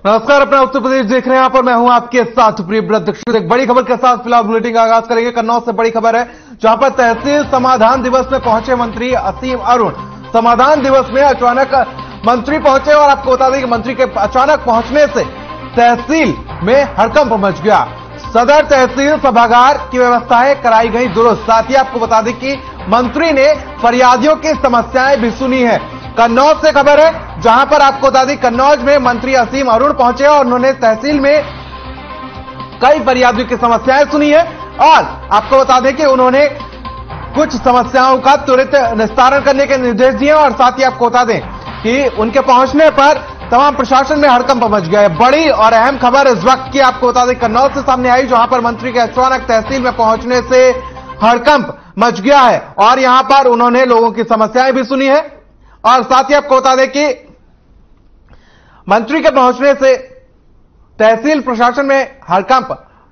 नमस्कार, अपना उत्तर प्रदेश देख रहे हैं। यहाँ पर मैं हूं आपके साथ प्रिय दीक्षित। एक बड़ी खबर के साथ फिलहाल बुलेटिन का आगाज करेंगे। कन्नौज से बड़ी खबर है, जहां पर तहसील समाधान दिवस में पहुंचे मंत्री असीम अरुण। समाधान दिवस में अचानक मंत्री पहुंचे और आपको बता दें कि मंत्री के अचानक पहुंचने से तहसील में हड़कंप मच गया। सदर तहसील सभागार की व्यवस्थाएं कराई गई दुरुस्त। साथ ही आपको बता दें कि मंत्री ने फरियादियों की समस्याएं भी सुनी है। कन्नौज से खबर है, जहां पर आपको बता दें कन्नौज में मंत्री असीम अरुण पहुंचे और उन्होंने तहसील में कई फरियादियों की समस्याएं सुनी है और आपको बता दें कि उन्होंने कुछ समस्याओं का त्वरित निस्तारण करने के निर्देश दिए और साथ ही आपको बता दें कि उनके पहुंचने पर तमाम प्रशासन में हड़कंप मच गया है। बड़ी और अहम खबर इस वक्त की आपको बता दें कन्नौज से सामने आई, जहां पर मंत्री के अचानक तहसील में पहुंचने से हड़कंप मच गया है और यहां पर उन्होंने लोगों की समस्याएं भी सुनी है और साथ ही आपको बता दें कि मंत्री के पहुंचने से तहसील प्रशासन में हड़कंप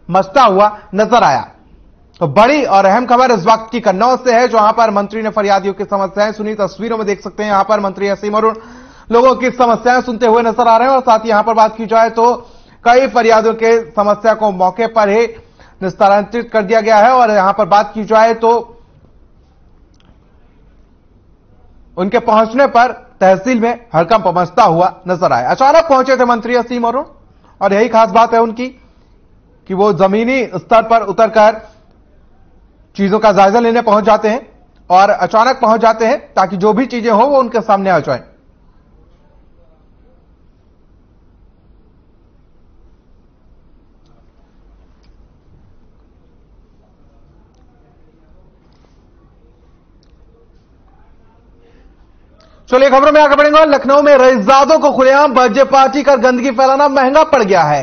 मचता हुआ नजर आया। तो बड़ी और अहम खबर इस वक्त की कन्नौज से है, जहां पर मंत्री ने फरियादियों की समस्याएं सुनी। तस्वीरों में देख सकते हैं, यहां पर मंत्री असीम अरुण लोगों की समस्याएं सुनते हुए नजर आ रहे हैं और साथ ही यहां पर बात की जाए तो कई फरियादियों के समस्या को मौके पर ही निस्तारित कर दिया गया है और यहां पर बात की जाए तो उनके पहुंचने पर तहसील में हड़कंप मचता हुआ नजर आया। अचानक पहुंचे थे मंत्री असीम अरुण और यही खास बात है उनकी कि वो जमीनी स्तर पर उतरकर चीजों का जायजा लेने पहुंच जाते हैं और अचानक पहुंच जाते हैं ताकि जो भी चीजें हो वो उनके सामने आ जाए। चलिए खबरों में आगे बढ़ेंगे। लखनऊ में रईसजादों को खुलेआम बर्थडे पार्टी कर गंदगी फैलाना महंगा पड़ गया है।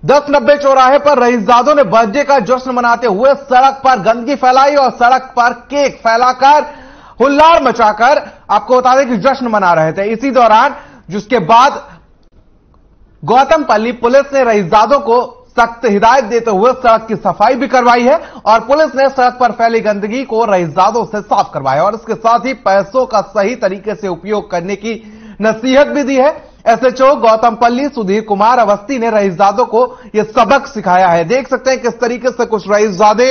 1090 चौराहे पर रईसजादों ने बर्थडे का जश्न मनाते हुए सड़क पर गंदगी फैलाई और सड़क पर केक फैलाकर हुल्लाड़ मचाकर आपको बता दें कि जश्न मना रहे थे। इसी दौरान जिसके बाद गौतमपल्ली पुलिस ने रईसजादों को सख्त हिदायत देते हुए सड़क की सफाई भी करवाई है और पुलिस ने सड़क पर फैली गंदगी को रईसजादों से साफ करवाया और इसके साथ ही पैसों का सही तरीके से उपयोग करने की नसीहत भी दी है। एसएचओ गौतमपल्ली सुधीर कुमार अवस्थी ने रईसजादों को यह सबक सिखाया है। देख सकते हैं किस तरीके से कुछ रईसजादे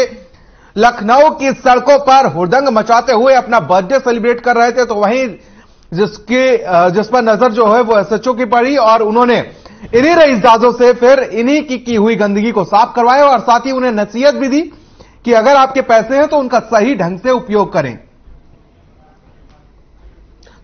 लखनऊ की सड़कों पर हुड़दंग मचाते हुए अपना बर्थडे सेलिब्रेट कर रहे थे, तो वहीं जिस पर नजर जो है वो एसएचओ की पड़ी और उन्होंने इन्हीं रईसजादों से फिर इन्हीं की हुई गंदगी को साफ करवाया और साथ ही उन्हें नसीहत भी दी कि अगर आपके पैसे हैं तो उनका सही ढंग से उपयोग करें।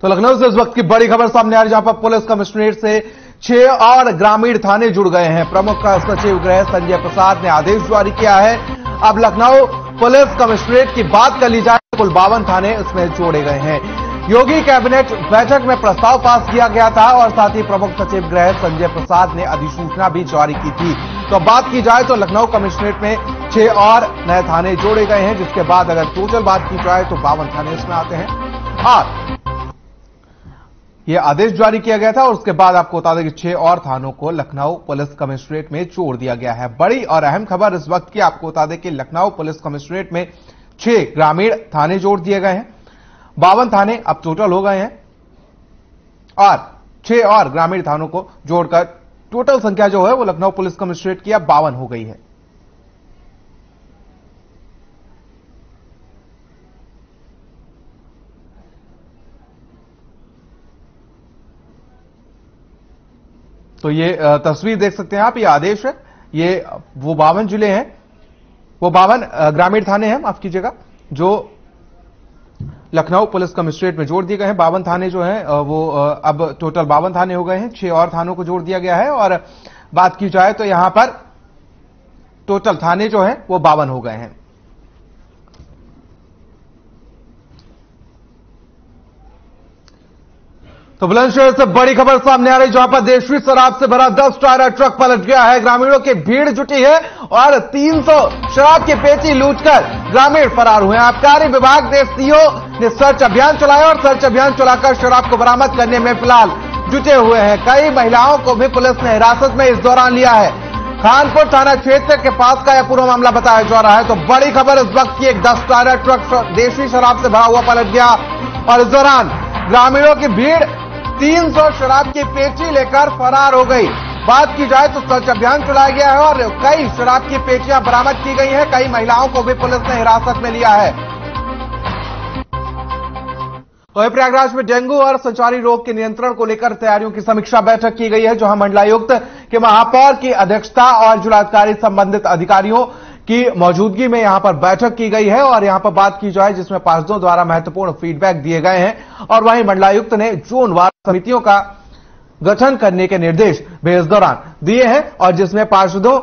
तो लखनऊ से इस वक्त की बड़ी खबर सामने आ रही, जहां पर पुलिस कमिश्नरेट से 6 और ग्रामीण थाने जुड़ गए हैं। प्रमुख सचिव गृह संजय प्रसाद ने आदेश जारी किया है। अब लखनऊ पुलिस कमिश्नरेट की बात कर ली जाए, कुल 52 थाने इसमें जोड़े गए हैं। योगी कैबिनेट बैठक में प्रस्ताव पास किया गया था और साथ ही प्रमुख सचिव गृह संजय प्रसाद ने अधिसूचना भी जारी की थी। तो बात की जाए तो लखनऊ कमिश्नरेट में 6 और नए थाने जोड़े गए हैं, जिसके बाद अगर टोटल बात की जाए तो 52 थाने इसमें आते हैं और यह आदेश जारी किया गया था और उसके बाद आपको बता दें कि 6 और थानों को लखनऊ पुलिस कमिश्नरेट में जोड़ दिया गया है। बड़ी और अहम खबर इस वक्त की आपको बता दें कि लखनऊ पुलिस कमिश्नरेट में 6 ग्रामीण थाने जोड़ दिए गए हैं। 52 थाने अब टोटल हो गए हैं और 6 और ग्रामीण थानों को जोड़कर टोटल संख्या जो है वो लखनऊ पुलिस कमिश्नरेट की अब 52 हो गई है। तो ये तस्वीर देख सकते हैं आप, ये आदेश है, ये वो 52 जिले हैं, वो 52 ग्रामीण थाने हैं, माफ कीजिएगा, जो लखनऊ पुलिस कमिश्नरेट में जोड़ दिए गए हैं। 52 थाने जो हैं वो अब टोटल 52 थाने हो गए हैं। 6 और थानों को जोड़ दिया गया है और बात की जाए तो यहां पर टोटल थाने जो हैं वो 52 हो गए हैं। तो बुलंदशहर से बड़ी खबर सामने आ रही, जहां पर देशी शराब से भरा 10 टायरा ट्रक पलट गया है। ग्रामीणों की भीड़ जुटी है और 300 शराब की पेटी लूटकर ग्रामीण फरार हुए। आबकारी विभाग ने सीओ ने सर्च अभियान चलाया और सर्च अभियान चलाकर शराब को बरामद करने में फिलहाल जुटे हुए हैं। कई महिलाओं को भी पुलिस ने हिरासत में इस दौरान लिया है। खानपुर थाना क्षेत्र के पास का यह पूरा मामला बताया जा रहा है। तो बड़ी खबर इस वक्त की, एक 10 टायरा ट्रक देशी शराब से भरा हुआ पलट गया और इस दौरान ग्रामीणों की भीड़ 300 शराब की पेटी लेकर फरार हो गई। बात की जाए तो सर्च अभियान चलाया गया है और कई शराब की पेटियां बरामद की गई हैं। कई महिलाओं को भी पुलिस ने हिरासत में लिया है। वहीं प्रयागराज में डेंगू और संचारी रोग के नियंत्रण को लेकर तैयारियों की समीक्षा बैठक की गई है, जहां मंडलायुक्त के महापौर की अध्यक्षता और जिलाधिकारी संबंधित अधिकारियों की मौजूदगी में यहां पर बैठक की गई है। और यहां पर बात की जाए जिसमें पार्षदों द्वारा महत्वपूर्ण फीडबैक दिए गए हैं और वहीं मंडलायुक्त ने जोनवार समितियों का गठन करने के निर्देश भी इस दौरान दिए हैं। और जिसमें पार्षदों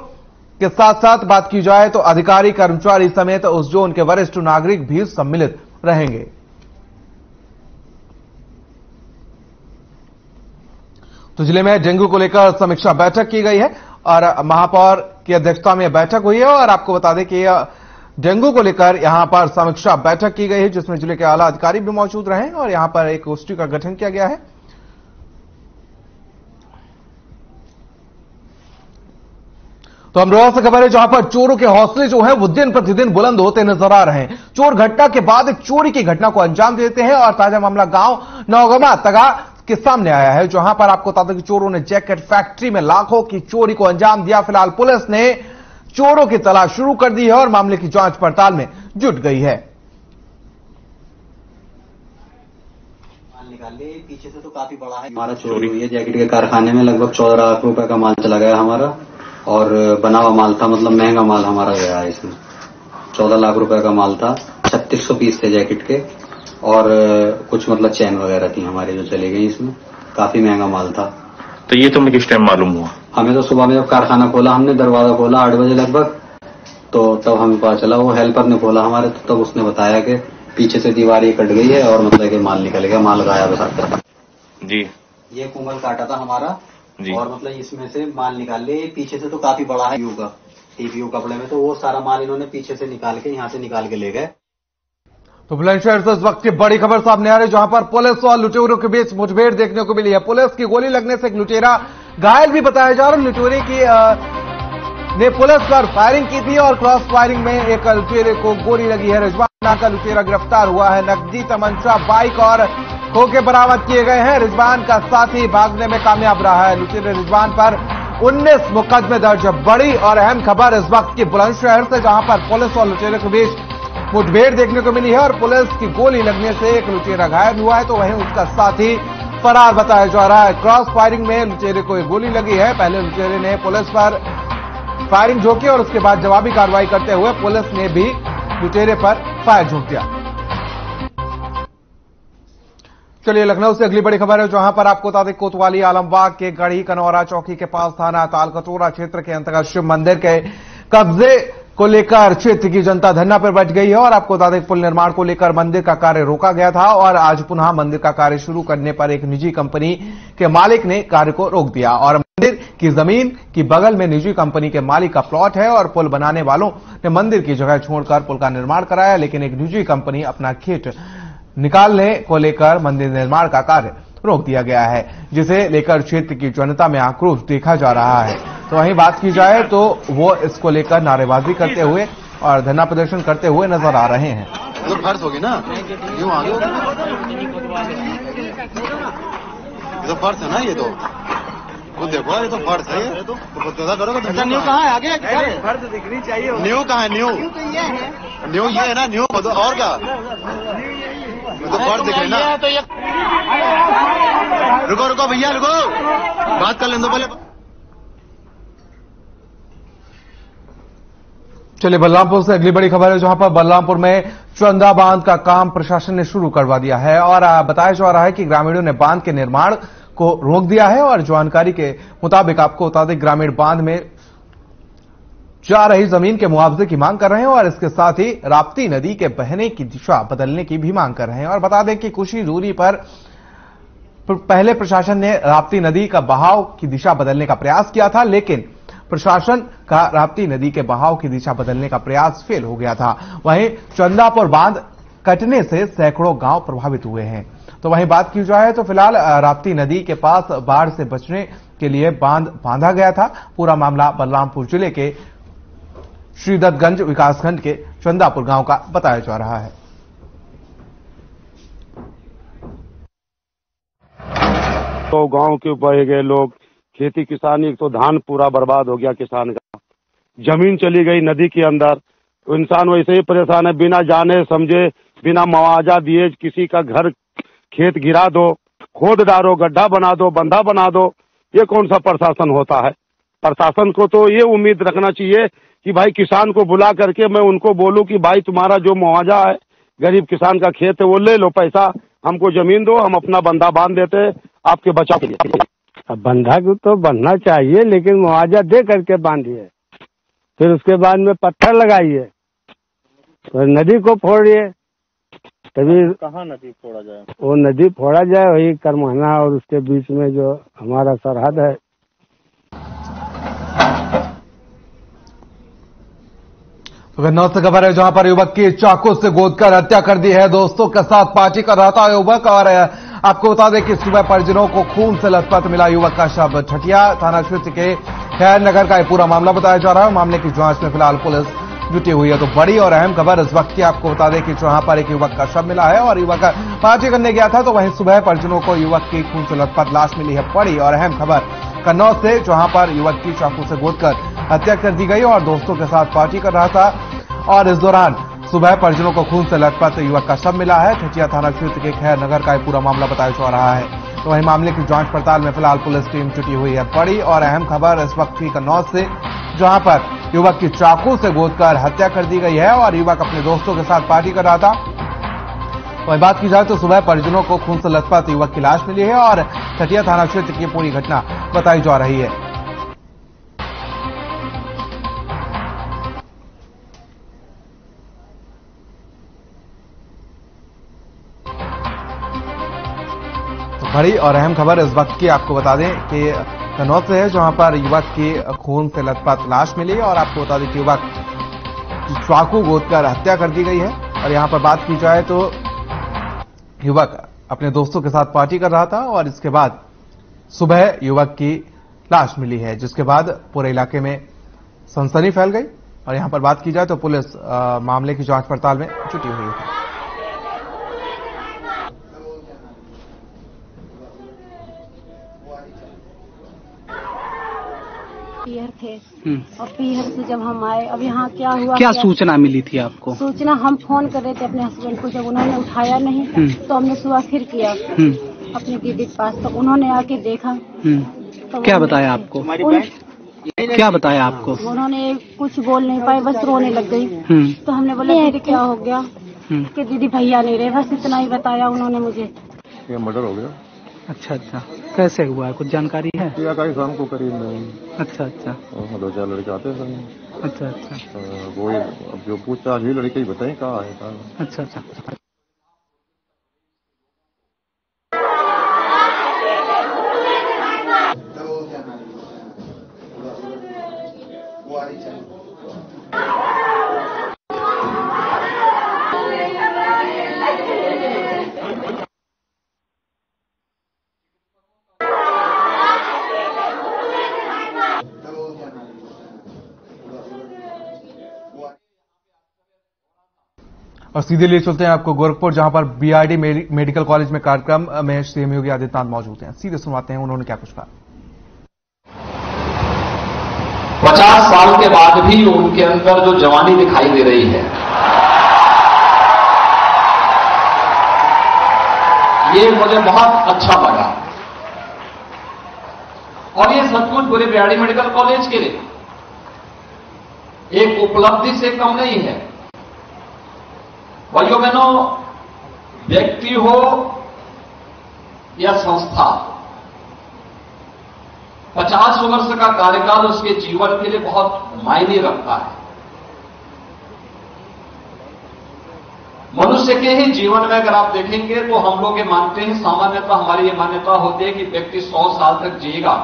के साथ साथ बात की जाए तो अधिकारी कर्मचारी समेत उस जोन के वरिष्ठ नागरिक भी सम्मिलित रहेंगे। तो जिले में डेंगू को लेकर समीक्षा बैठक की गई है और महापौर की अध्यक्षता में बैठक हुई है। और आपको बता दें कि डेंगू को लेकर यहां पर समीक्षा बैठक की गई है, जिसमें जिले के आला अधिकारी भी मौजूद रहे और यहां पर एक गोष्ठी का गठन किया गया है। तो अमरोहा से खबर है, जहां पर चोरों के हौसले जो है वो दिन प्रतिदिन बुलंद होते नजर आ रहे हैं। चोर घटना के बाद चोरी की घटना को अंजाम देते हैं और ताजा मामला गांव नौगमा तगा के सामने आया है, जहां पर आपको बता दें कि चोरों ने जैकेट फैक्ट्री में लाखों की चोरी को अंजाम दिया। फिलहाल पुलिस ने चोरों की तलाश शुरू कर दी है और मामले की जांच पड़ताल में जुट गई है। माल निकाल लिए पीछे से तो काफी बड़ा है। हमारा चोरी हुई है जैकेट के कारखाने में, लगभग 14 लाख रुपए का माल चला गया हमारा और बना हुआ माल था, मतलब महंगा माल हमारा गया है। इसमें 14 लाख रुपए का माल था, 3600 पीस थे जैकेट के और कुछ मतलब चैन वगैरह थी हमारे जो चली गई। इसमें काफी महंगा माल था। तो ये तुम्हें किस टाइम मालूम हुआ? हमें तो सुबह में जब कारखाना खोला, हमने दरवाजा खोला 8 बजे लगभग, तो तब हमें पता चला। वो हेल्पर ने खोला हमारे, तो तब उसने बताया कि पीछे से दीवार ये कट गई है और मतलब कि माल निकल गया, माल गायब है। जी, ये कुंगल काटा था हमारा जी। और मतलब इसमें से माल निकाल लिए। पीछे से तो काफी बड़ा है टीपीयू कपड़े में, तो वो सारा माल इन्होंने पीछे से निकाल के यहाँ से निकाल के ले गए। तो बुलंदशहर से इस वक्त की बड़ी खबर सामने आ रही है, जहां पर पुलिस और लुटेरों के बीच मुठभेड़ देखने को मिली है। पुलिस की गोली लगने से एक लुटेरा घायल भी बताया जा रहा है। लुटेरे की ने पुलिस पर फायरिंग की थी और क्रॉस फायरिंग में एक लुटेरे को गोली लगी है। रिजवान नाम का लुटेरा गिरफ्तार हुआ है। नकदी, तमंचा, बाइक और खोखे बरामद किए गए हैं। रिजवान का साथी भागने में कामयाब रहा है। लुटेरे रिजवान पर 19 मुकदमे दर्ज है। बड़ी और अहम खबर इस वक्त की बुलंदशहर से, जहां पर पुलिस और लुटेरे के बीच मुठभेड़ देखने को मिली है और पुलिस की गोली लगने से एक लुटेरा घायल हुआ है, तो वहीं उसका साथी फरार बताया जा रहा है। क्रॉस फायरिंग में लुटेरे को एक गोली लगी है। पहले लुटेरे ने पुलिस पर फायरिंग झोंकी और उसके बाद जवाबी कार्रवाई करते हुए पुलिस ने भी लुटेरे पर फायर झोंक दिया। चलिए लखनऊ से अगली बड़ी खबर है, जहां पर आपको बता दें कोतवाली आलमबाग के गढ़ी कनौरा चौकी के पास थाना तालकटोरा क्षेत्र के अंतर्गत शिव मंदिर के कब्जे को लेकर क्षेत्र की जनता धरना पर बैठ गई है। और आपको बता दें पुल निर्माण को लेकर मंदिर का कार्य रोका गया था और आज पुनः मंदिर का कार्य शुरू करने पर एक निजी कंपनी के मालिक ने कार्य को रोक दिया। और मंदिर की जमीन की बगल में निजी कंपनी के मालिक का प्लॉट है और पुल बनाने वालों ने मंदिर की जगह छोड़कर पुल का निर्माण कराया, लेकिन एक निजी कंपनी अपना खेत निकालने को लेकर मंदिर निर्माण का कार्य रोक दिया गया है, जिसे लेकर क्षेत्र की जनता में आक्रोश देखा जा रहा है। तो वहीं बात की जाए तो वो इसको लेकर नारेबाजी करते हुए और धरना प्रदर्शन करते हुए नजर आ रहे हैं। तो फर्ज होगी ना, यूं आगे ये तो फर्ज है ना, ये तो खुद देखो, ये तो फर्ज है। ये तो करोगे तो न्यू कहाँ है? आगे फर्ज दिखनी चाहिए। न्यू कहाँ है? न्यू ये है ना, न्यू और क्या? तो फर्ज दिख रही ना। रुको भैया, रुको, बात कर लें दो पहले। चलिए बलरामपुर से अगली बड़ी खबर है, जहां पर बलरामपुर में चंदा बांध का काम प्रशासन ने शुरू करवा दिया है और बताया जा रहा है कि ग्रामीणों ने बांध के निर्माण को रोक दिया है। और जानकारी के मुताबिक आपको बता दें ग्रामीण बांध में जा रही जमीन के मुआवजे की मांग कर रहे हैं और इसके साथ ही राप्ती नदी के बहने की दिशा बदलने की भी मांग कर रहे हैं। और बता दें कि कुछ ही दूरी पर पहले प्रशासन ने राप्ती नदी का बहाव की दिशा बदलने का प्रयास किया था, लेकिन प्रशासन का राप्ती नदी के बहाव की दिशा बदलने का प्रयास फेल हो गया था। वहीं चंदापुर बांध कटने से सैकड़ों गांव प्रभावित हुए हैं। तो वहीं बात की जाए तो फिलहाल राप्ती नदी के पास बाढ़ से बचने के लिए बांध बांधा गया था। पूरा मामला बलरामपुर जिले के श्रीदत्तगंज विकासखंड के चंदापुर गांव का बताया जा रहा है। तो गांव के बह गए लोग खेती किसानी, एक तो धान पूरा बर्बाद हो गया किसान का, जमीन चली गई नदी के अंदर, तो इंसान वैसे ही परेशान है। बिना जाने समझे, बिना मुआवजा दिए किसी का घर खेत गिरा दो, खोद डालो, गड्ढा बना दो, बंधा बना दो, ये कौन सा प्रशासन होता है? प्रशासन को तो ये उम्मीद रखना चाहिए कि भाई किसान को बुला करके मैं उनको बोलूं कि भाई तुम्हारा जो मुआवजा है, गरीब किसान का खेत है वो ले लो, पैसा हमको जमीन दो, हम अपना बंधा बांध देते हैं आपके बचाव के लिए। अब बंधा को तो बनना चाहिए, लेकिन मुआवजा दे करके बांधिए, फिर उसके बाद में पत्थर लगाइए, तो नदी को फोड़िए, तभी कहाँ नदी फोड़ा जाए? वो नदी फोड़ा जाए वही करमहना और उसके बीच में जो हमारा सरहद है। गन्नौर से खबर है जहां पर युवक की चाकू से गोदकर हत्या कर दी है। दोस्तों के साथ पार्टी कर रहा था युवक, और आपको बता दें कि सुबह परिजनों को खून से लथपथ मिला युवक का शव। ठठिया थाना क्षेत्र के खैर नगर का यह पूरा मामला बताया जा रहा है। मामले की जांच में फिलहाल पुलिस जुटी हुई है। तो बड़ी और अहम खबर इस वक्त की आपको बता दें कि जहां पर एक युवक का शव मिला है और युवक पार्टी करने गया था, तो वहीं सुबह परिजनों को युवक की खून से लथपथ लाश मिली है। बड़ी और अहम खबर कन्नौज से, जहां पर युवक की चाकू से गोदकर हत्या कर दी गई और दोस्तों के साथ पार्टी कर रहा था, और इस दौरान सुबह परिजनों को खून से लथपथ युवक का शव मिला है। ठठिया थाना क्षेत्र के खैर नगर का यह पूरा मामला बताया जा रहा है। तो वहीं मामले की जांच पड़ताल में फिलहाल पुलिस टीम जुटी हुई है। बड़ी और अहम खबर इस वक्त की कन्नौज से, जहां पर युवक की चाकू से गोदकर हत्या कर दी गई है और युवक अपने दोस्तों के साथ पार्टी कर रहा था। वही बात की जाए तो सुबह परिजनों को खून से लथपथ युवक की लाश मिली है और ठठिया थाना क्षेत्र की पूरी घटना बताई जा रही है। बड़ी और अहम खबर इस वक्त की आपको बता दें कि कन्नौज से है, जहां पर युवक की खून से लथपथ लाश मिली और आपको बता दें कि युवक की चाकू गोदकर हत्या कर दी गई है। और यहां पर बात की जाए तो युवक अपने दोस्तों के साथ पार्टी कर रहा था और इसके बाद सुबह युवक की लाश मिली है, जिसके बाद पूरे इलाके में सनसनी फैल गई। और यहां पर बात की जाए तो पुलिस मामले की जांच पड़ताल में जुटी हुई है। पीहर थे और पीहर से जब हम आए, अब यहाँ क्या हुआ, क्या सूचना मिली थी आपको? सूचना हम फोन कर रहे थे अपने हस्बैंड को, जब उन्होंने उठाया नहीं तो हमने सुबह फिर किया अपने दीदी के पास, तो उन्होंने आके देखा। तो क्या बताया आपको? क्या बताया आपको? उन्होंने कुछ बोल नहीं पाए, बस रोने लग गई। तो हमने बोला दीदी क्या हो गया, कि दीदी भैया नहीं रहे, बस इतना ही बताया उन्होंने मुझे। ये मर्डर हो गया। अच्छा अच्छा, कैसे हुआ है, कुछ जानकारी है? शाम को करीब में। अच्छा अच्छा, 2-4 लड़के आते हैं। अच्छा अच्छा, वो अब जो पूछताछ हुई लड़के ही बताएं कहाँ है कहाँ। अच्छा अच्छा। और सीधे लिए चलते हैं आपको गोरखपुर, जहां पर बीआरडी मेडिकल कॉलेज में कार्यक्रम में सीएम योगी आदित्यनाथ मौजूद हैं। सीधे सुनवाते हैं उन्होंने क्या कुछ कहा। 50 साल के बाद भी उनके अंदर जो जवानी दिखाई दे रही है, ये मुझे बहुत अच्छा लगा। और ये सचमुच पूरे बीआरडी मेडिकल कॉलेज के लिए एक उपलब्धि से कम नहीं है। भाइयों बहनों, व्यक्ति हो या संस्था, 50 वर्ष का कार्यकाल उसके जीवन के लिए बहुत मायने रखता है। मनुष्य के ही जीवन में अगर आप देखेंगे तो हम लोग ये मानते हैं, सामान्यतः हमारी ये मान्यता होती है कि व्यक्ति 100 साल तक जिएगा।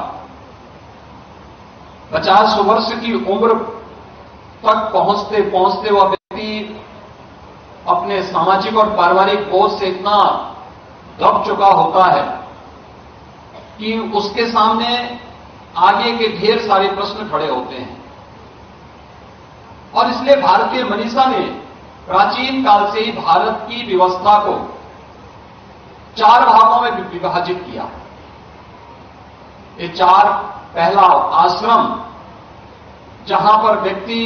50 वर्ष की उम्र तक पहुंचते पहुंचते वह व्यक्ति अपने सामाजिक और पारिवारिक बोझ से इतना दब चुका होता है कि उसके सामने आगे के ढेर सारे प्रश्न खड़े होते हैं। और इसलिए भारतीय मनीषा ने प्राचीन काल से ही भारत की व्यवस्था को 4 भागों में विभाजित किया। ये 4 पहला आश्रम, जहां पर व्यक्ति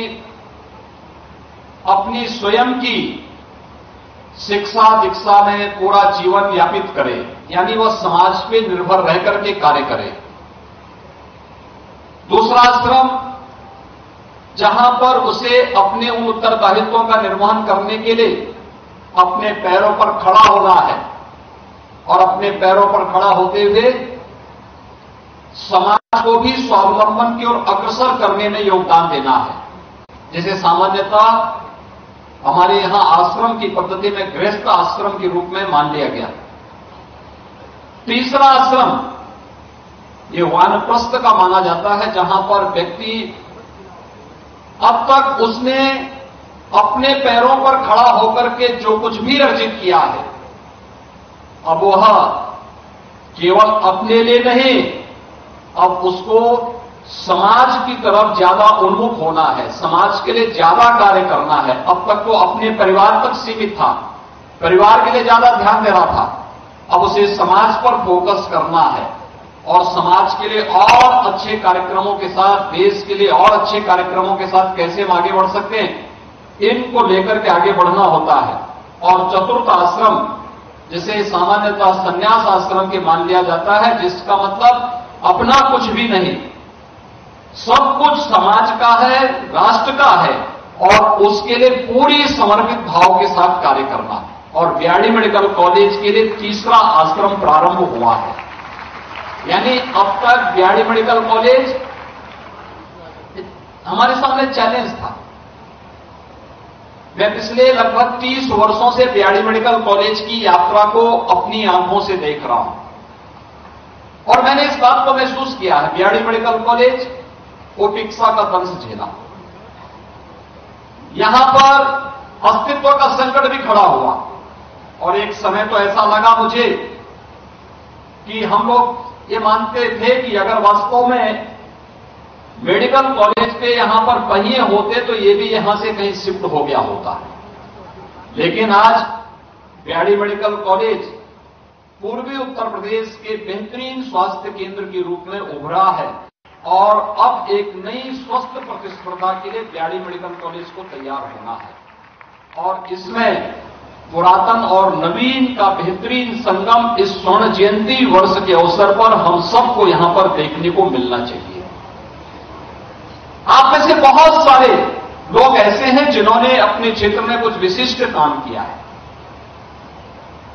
अपनी स्वयं की शिक्षा दीक्षा में पूरा जीवन यापित करे, यानी वह समाज पे निर्भर रह करके कार्य करे। दूसरा आश्रम, जहां पर उसे अपने उन उत्तरदायित्वों का निर्वहन करने के लिए अपने पैरों पर खड़ा होना है और अपने पैरों पर खड़ा होते हुए समाज को भी स्वावलंबन की ओर अग्रसर करने में योगदान देना है, जिसे सामान्यतः हमारे यहां आश्रम की पद्धति में गृहस्थ आश्रम के रूप में मान लिया गया। तीसरा आश्रम ये वानप्रस्थ का माना जाता है, जहां पर व्यक्ति अब तक उसने अपने पैरों पर खड़ा होकर के जो कुछ भी अर्जित किया है, अब वह केवल अपने लिए नहीं, अब उसको समाज की तरफ ज्यादा उन्मुख होना है, समाज के लिए ज्यादा कार्य करना है। अब तक वो अपने परिवार तक सीमित था, परिवार के लिए ज्यादा ध्यान दे रहा था, अब उसे समाज पर फोकस करना है और समाज के लिए और अच्छे कार्यक्रमों के साथ, देश के लिए और अच्छे कार्यक्रमों के साथ कैसे हम आगे बढ़ सकते हैं, इनको लेकर के आगे बढ़ना होता है। और चतुर्थ आश्रम, जिसे सामान्यतः संन्यास आश्रम के मान लिया जाता है, जिसका मतलब अपना कुछ भी नहीं, सब कुछ समाज का है, राष्ट्र का है और उसके लिए पूरी समर्पित भाव के साथ कार्य करना है। और बीआरडी मेडिकल कॉलेज के लिए तीसरा आश्रम प्रारंभ हुआ है, यानी अब तक बीआरडी मेडिकल कॉलेज हमारे सामने चैलेंज था। मैं पिछले लगभग 30 वर्षों से बीआरडी मेडिकल कॉलेज की यात्रा को अपनी आंखों से देख रहा हूं और मैंने इस बात को महसूस किया है, बीआरडी मेडिकल कॉलेज ओपिक्सा का दंश झेला, यहां पर अस्तित्व का संकट भी खड़ा हुआ और एक समय तो ऐसा लगा मुझे कि हम लोग ये मानते थे कि अगर वास्तव में मेडिकल कॉलेज के यहां पर पहिए होते तो ये भी यहां से कहीं शिफ्ट हो गया होता है। लेकिन आज बीआरडी मेडिकल कॉलेज पूर्वी उत्तर प्रदेश के बेहतरीन स्वास्थ्य केंद्र के रूप में उभरा है और अब एक नई स्वस्थ प्रतिस्पर्धा के लिए बीआरडी मेडिकल कॉलेज को तैयार होना है और इसमें पुरातन और नवीन का बेहतरीन संगम इस स्वर्ण जयंती वर्ष के अवसर पर हम सबको यहां पर देखने को मिलना चाहिए। आप में से बहुत सारे लोग ऐसे हैं जिन्होंने अपने क्षेत्र में कुछ विशिष्ट काम किया है,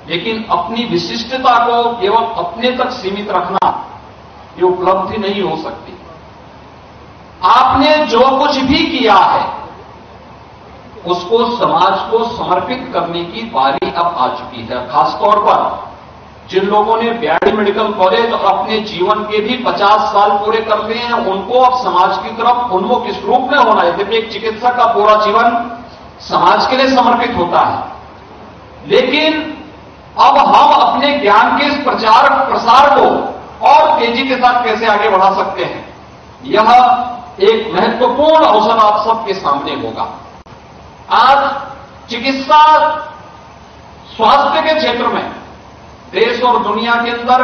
लेकिन अपनी विशिष्टता को केवल अपने तक सीमित रखना ये उपलब्धि नहीं हो सकती। आपने जो कुछ भी किया है उसको समाज को समर्पित करने की बारी अब आ चुकी है। खासतौर पर जिन लोगों ने बीआरडी मेडिकल कॉलेज और अपने जीवन के भी 50 साल पूरे कर लिए हैं, उनको अब समाज की तरफ उन्मुख इस रूप में होना है। जब एक चिकित्सक का पूरा जीवन समाज के लिए समर्पित होता है, लेकिन अब हम अपने ज्ञान के इस प्रचार प्रसार को और तेजी के साथ कैसे आगे बढ़ा सकते हैं, यह एक महत्वपूर्ण अवसर आप सबके सामने होगा। आज चिकित्सा स्वास्थ्य के क्षेत्र में देश और दुनिया के अंदर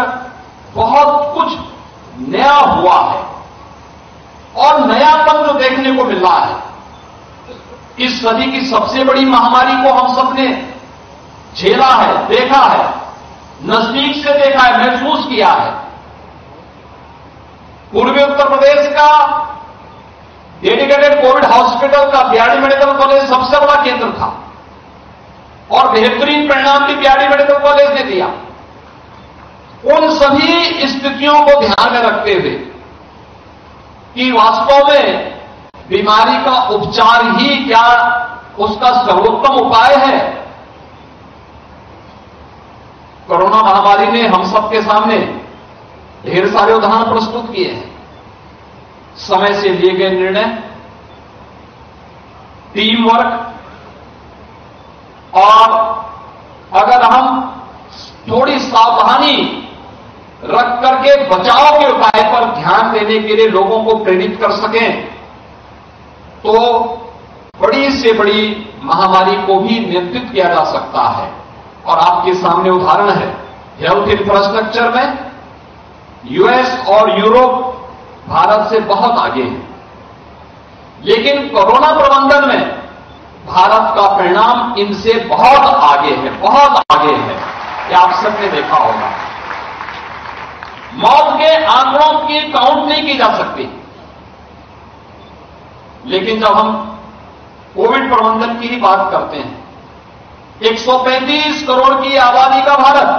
बहुत कुछ नया हुआ है और नयापन जो देखने को मिल रहा है, इस सदी की सबसे बड़ी महामारी को हम सबने झेला है, देखा है, नजदीक से देखा है, महसूस किया है। पूर्वी उत्तर प्रदेश का डेडिकेटेड कोविड हॉस्पिटल का बीआरडी मेडिकल कॉलेज सबसे बड़ा केंद्र था और बेहतरीन परिणाम भी बीआरडी मेडिकल कॉलेज ने दिया। उन सभी स्थितियों को ध्यान में रखते हुए कि वास्तव में बीमारी का उपचार ही क्या उसका सर्वोत्तम उपाय है, कोरोना महामारी ने हम सबके सामने ढेर सारे उदाहरण प्रस्तुत किए हैं। समय से लिए गए निर्णय, टीम वर्क, और अगर हम थोड़ी सावधानी रख करके बचाव के उपाय पर ध्यान देने के लिए लोगों को प्रेरित कर सकें, तो बड़ी से बड़ी महामारी को भी नियंत्रित किया जा सकता है। और आपके सामने उदाहरण है, हेल्थ इंफ्रास्ट्रक्चर में यूएस और यूरोप भारत से बहुत आगे है, लेकिन कोरोना प्रबंधन में भारत का परिणाम इनसे बहुत आगे है, बहुत आगे है। ये आप सबने देखा होगा। मौत के आंकड़ों की काउंट नहीं की जा सकती, लेकिन जब हम कोविड प्रबंधन की ही बात करते हैं, 135 करोड़ की आबादी का भारत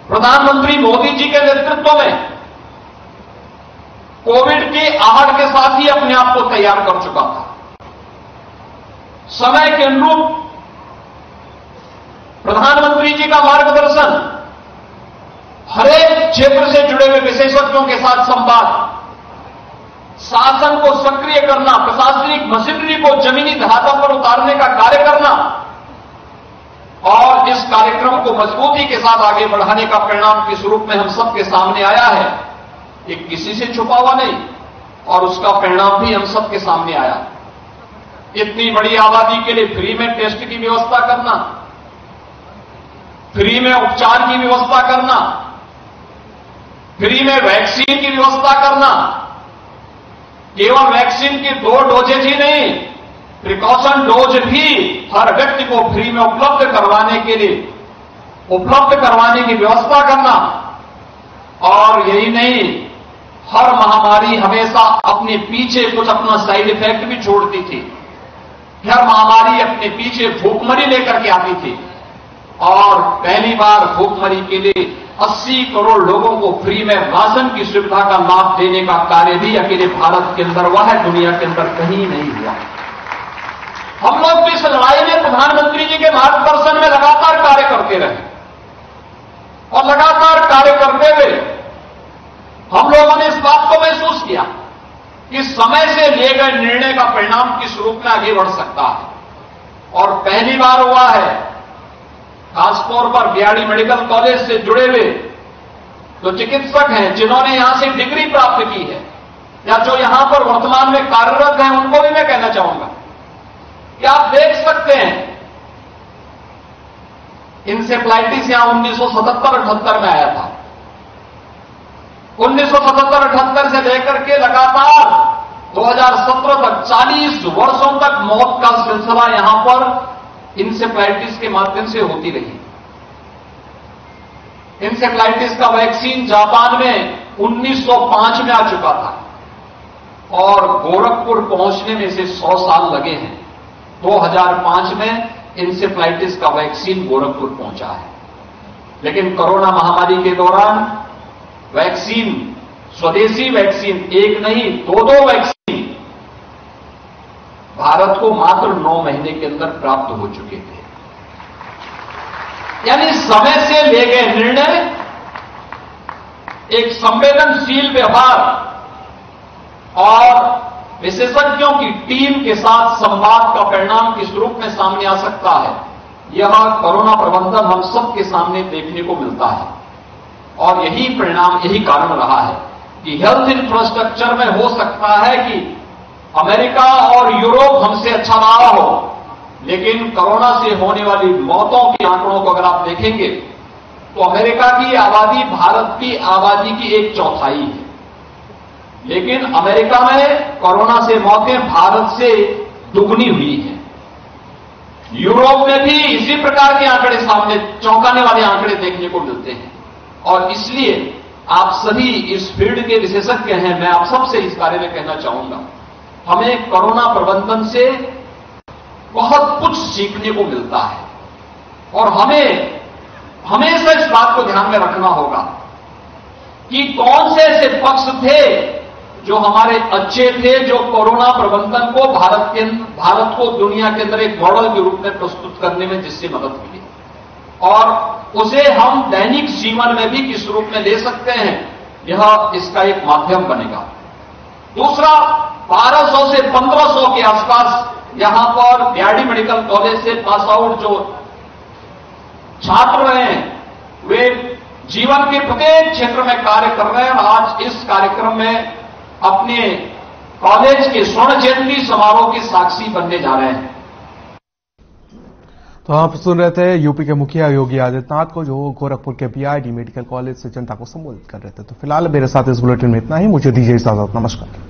प्रधानमंत्री मोदी जी के नेतृत्व में कोविड के आहट के साथ ही अपने आप को तैयार कर चुका था। समय के अनुरूप प्रधानमंत्री जी का मार्गदर्शन, हरेक क्षेत्र से जुड़े हुए विशेषज्ञों के साथ संवाद, शासन को सक्रिय करना, प्रशासनिक मशीनरी को जमीनी धरातल पर उतारने का कार्य करना और इस कार्यक्रम को मजबूती के साथ आगे बढ़ाने का परिणाम किस रूप में हम सबके सामने आया है, ये किसी से छुपा हुआ नहीं, और उसका परिणाम भी हम सबके सामने आया। इतनी बड़ी आबादी के लिए फ्री में टेस्ट की व्यवस्था करना, फ्री में उपचार की व्यवस्था करना, फ्री में वैक्सीन की व्यवस्था करना, केवल वैक्सीन की 2 डोजेज ही नहीं, प्रिकॉशन डोज भी हर व्यक्ति को फ्री में उपलब्ध करवाने की व्यवस्था करना। और यही नहीं, हर महामारी हमेशा अपने पीछे कुछ अपना साइड इफेक्ट भी छोड़ती थी। हर महामारी अपने पीछे भूखमरी लेकर के आती थी, और पहली बार भूखमरी के लिए 80 करोड़ लोगों को फ्री में राशन की सुविधा का लाभ देने का कार्य भी अकेले भारत के अंदर हुआ है, दुनिया के अंदर कहीं नहीं हुआ। हम लोग भी इस लड़ाई में प्रधानमंत्री जी के मार्गदर्शन में लगातार कार्य करते रहे, और लगातार कार्य करते हुए हम लोगों ने इस बात को महसूस किया कि समय से लिए गए निर्णय का परिणाम किस रूप में आगे बढ़ सकता है। और पहली बार हुआ है, खासतौर पर बीआरडी मेडिकल कॉलेज से जुड़े हुए जो चिकित्सक हैं, जिन्होंने यहां से डिग्री प्राप्त की है या जो यहां पर वर्तमान में कार्यरत हैं, उनको भी मैं कहना चाहूंगा कि आप देख सकते हैं, इंसेफ्लाइटिस यहां 1977-78 में आया था। 1977-78 से लेकर के लगातार 2017 तक 40 वर्षों तक मौत का सिलसिला यहां पर इंसेफ्लाइटिस के माध्यम से होती रही। इंसेफ्लाइटिस का वैक्सीन जापान में 1905 में आ चुका था, और गोरखपुर पहुंचने में इसे 100 साल लगे हैं। 2005 में इंसेफ्लाइटिस का वैक्सीन गोरखपुर पहुंचा है, लेकिन कोरोना महामारी के दौरान वैक्सीन, स्वदेशी वैक्सीन, एक नहीं 2 वैक्सीन भारत को मात्र 9 महीने के अंदर प्राप्त हो चुके थे। यानी समय से ले गए निर्णय, एक संवेदनशील व्यवहार और विशेषज्ञों की टीम के साथ संवाद का परिणाम किस रूप में सामने आ सकता है, यह कोरोना प्रबंधन हम सबके सामने देखने को मिलता है। और यही परिणाम, यही कारण रहा है कि हेल्थ इंफ्रास्ट्रक्चर में हो सकता है कि अमेरिका और यूरोप हमसे अच्छा रहा हो, लेकिन कोरोना से होने वाली मौतों के आंकड़ों को अगर आप देखेंगे तो अमेरिका की आबादी भारत की आबादी की 1/4 है, लेकिन अमेरिका में कोरोना से मौतें भारत से दुगनी हुई हैं। यूरोप में भी इसी प्रकार के आंकड़े सामने, चौंकाने वाले आंकड़े देखने को मिलते हैं। और इसलिए आप सभी इस फील्ड के विशेषज्ञ हैं, मैं आप सबसे इस बारे में कहना चाहूंगा, हमें कोरोना प्रबंधन से बहुत कुछ सीखने को मिलता है, और हमें हमेशा इस बात को ध्यान में रखना होगा कि कौन से ऐसे पक्ष थे जो हमारे अच्छे थे, जो कोरोना प्रबंधन को भारत को दुनिया के अंदर एक मॉडल के रूप में प्रस्तुत करने में जिससे मदद मिली, और उसे हम दैनिक जीवन में भी किस रूप में ले सकते हैं, यह इसका एक माध्यम बनेगा। दूसरा, 1200 से 1500 के आसपास यहां पर बीआरडी मेडिकल कॉलेज से पास आउट जो छात्र रहे हैं, वे जीवन के प्रत्येक क्षेत्र में कार्य कर रहे हैं, और आज इस कार्यक्रम में अपने कॉलेज के स्वर्ण जयंती समारोह के साक्षी बनने जा रहे हैं। तो आप सुन रहे थे यूपी के मुखिया योगी आदित्यनाथ को, जो गोरखपुर के बीआईडी मेडिकल कॉलेज से जनता को संबोधित कर रहे थे। तो फिलहाल मेरे साथ इस बुलेटिन में इतना ही। मुझे दीजिए इजाजत। नमस्कार।